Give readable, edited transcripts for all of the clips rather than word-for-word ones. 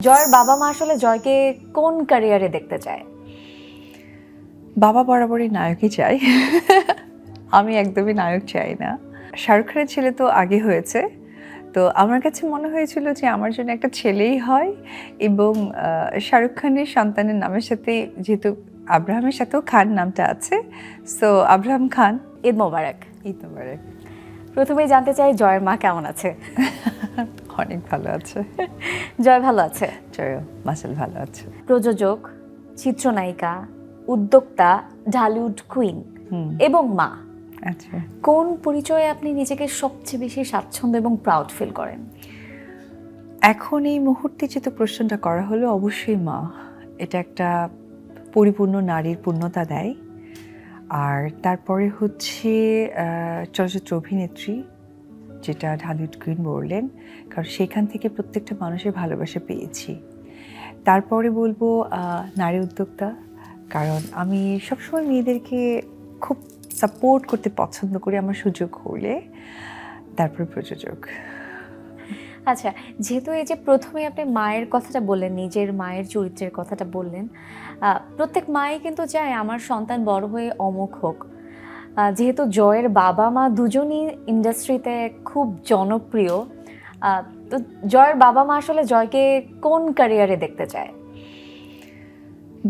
জয়ের বাবা মা আসলে জয়কে কোন ক্যারিয়ারে দেখতে চায়? বাবা বরাবরই নায়কই চাই। আমি একদমই নায়ক চাই না। শাহরুখ খানের ছেলে তো আগে হয়েছে। তো আমার কাছে মনে হয়েছিল যে আমার জন্য একটা ছেলেই হয় এবং শাহরুখ খানের সন্তানের নামের সাথে যেহেতু আব্রাহামের সাথেও খান নামটা আছে, সো আব্রাহাম খান। ঈদ মোবারক। ঈদ মোবারক। প্রথমেই জানতে চাই জয়ের মা কেমন আছে? অনেক ভালো আছে। জয় ভালো আছে। জয় মাসেল ভালো আছে। প্রযোজক, চিত্রনায়িকা, উদ্যোক্তা, ঢালিউড কুইন এবং মা। আচ্ছা, কোন পরিচয়ে আপনি নিজেকে সবচেয়ে বেশি স্বাচ্ছন্দ্য এবং প্রাউড ফিল করেন? এখন এই মুহূর্তে যেহেতু প্রশ্নটা করা হলো, অবশ্যই মা। এটা একটা পরিপূর্ণ নারীর পূর্ণতা দেয়। আর তারপরে হচ্ছে চলচ্চিত্র অভিনেত্রী, যেটা ঢালিউড কুইন বললেন, কারণ সেখান থেকে প্রত্যেকটা মানুষের ভালোবাসা পেয়েছি। তারপরে বলবো নারী উদ্যোক্তা, কারণ আমি সবসময় মেয়েদেরকে খুব সাপোর্ট করতে পছন্দ করি আমার সুযোগ হলে। তারপরে প্রযোজক। আচ্ছা, যেহেতু এই যে প্রথমে আপনি মায়ের কথাটা বললেন, নিজের মায়ের চরিত্রের কথাটা বললেন, প্রত্যেক মাই কিন্তু চায় আমার সন্তান বড় হয়ে অমুক হোক। যেহেতু জয়ের বাবা মা দুজনই ইন্ডাস্ট্রিতে খুব জনপ্রিয়, তো জয়ের বাবা মা আসলে জয়কে কোন ক্যারিয়ারে দেখতে চায়?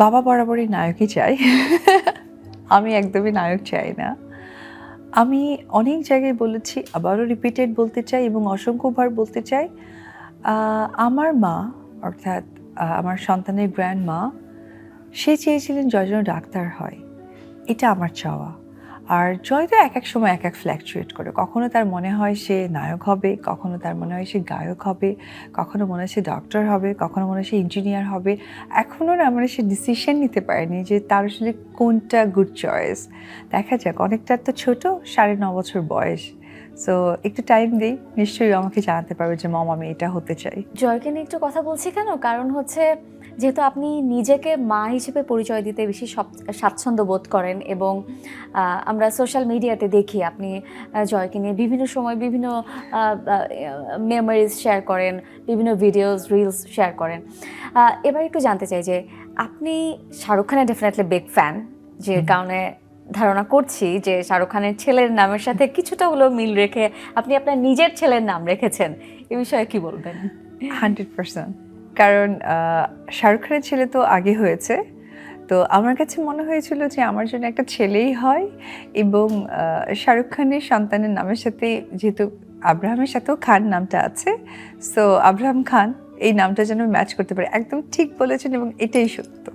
বাবা বরাবরই নায়কই চাই। আমি একদমই নায়ক চাই না। আমি অনেক জায়গায় বলেছি, আবারও রিপিটেড বলতে চাই এবং অসংখ্যবার বলতে চাই, আমার মা অর্থাৎ আমার সন্তানের গ্র্যান্ড মা, সে চেয়েছিলেন জয় যেন ডাক্তার হয়। এটা আমার চাওয়া। আর জয় তো এক এক সময় এক এক ফ্ল্যাকচুয়েট করে। কখনো তার মনে হয় সে নায়ক হবে, কখনো তার মনে হয় সে গায়ক হবে, কখনো মনে হয় সে ডক্টর হবে, কখনো মনে হয় সে ইঞ্জিনিয়ার হবে। এখনও না মানে সে ডিসিশন নিতে পারেনি যে তার আসলে কোনটা গুড চয়েস। দেখা যাক, অনেকটার তো ছোট, 9.5 বছর বয়স। সো একটু টাইম দিই, নিশ্চয়ই আমাকে জানাতে পারবে যে মম আমি এটা হতে চাই। জয়কে নিয়ে একটু কথা বলছি কেন, কারণ হচ্ছে যেহেতু আপনি নিজেকে মা হিসেবে পরিচয় দিতে বেশি স্বাচ্ছন্দ্য বোধ করেন এবং আমরা সোশ্যাল মিডিয়াতে দেখি আপনি জয়কে নিয়ে বিভিন্ন সময় বিভিন্ন মেমোরিজ শেয়ার করেন, বিভিন্ন ভিডিওস রিলস শেয়ার করেন। এবার একটু জানতে চাই যে আপনি শাহরুখ খানের ডেফিনেটলি বিগ ফ্যান, যে কারণে ধারণা করছি যে শাহরুখ খানের ছেলের নামের সাথে কিছুটা হলেও মিল রেখে আপনি আপনার নিজের ছেলের নাম রেখেছেন। এ বিষয়ে কি বলবেন? 100%। কারণ শাহরুখ খানের ছেলে তো আগে হয়েছে। তো আমার কাছে মনে হয়েছিল যে আমার জন্য একটা ছেলেই হয় এবং শাহরুখ খানের সন্তানের নামের সাথে যেহেতু আব্রাহামের সাথেও খান নামটা আছে, সো আব্রাহাম খান এই নামটা যেন ম্যাচ করতে পারে। একদম ঠিক বলেছেন এবং এটাই সত্য।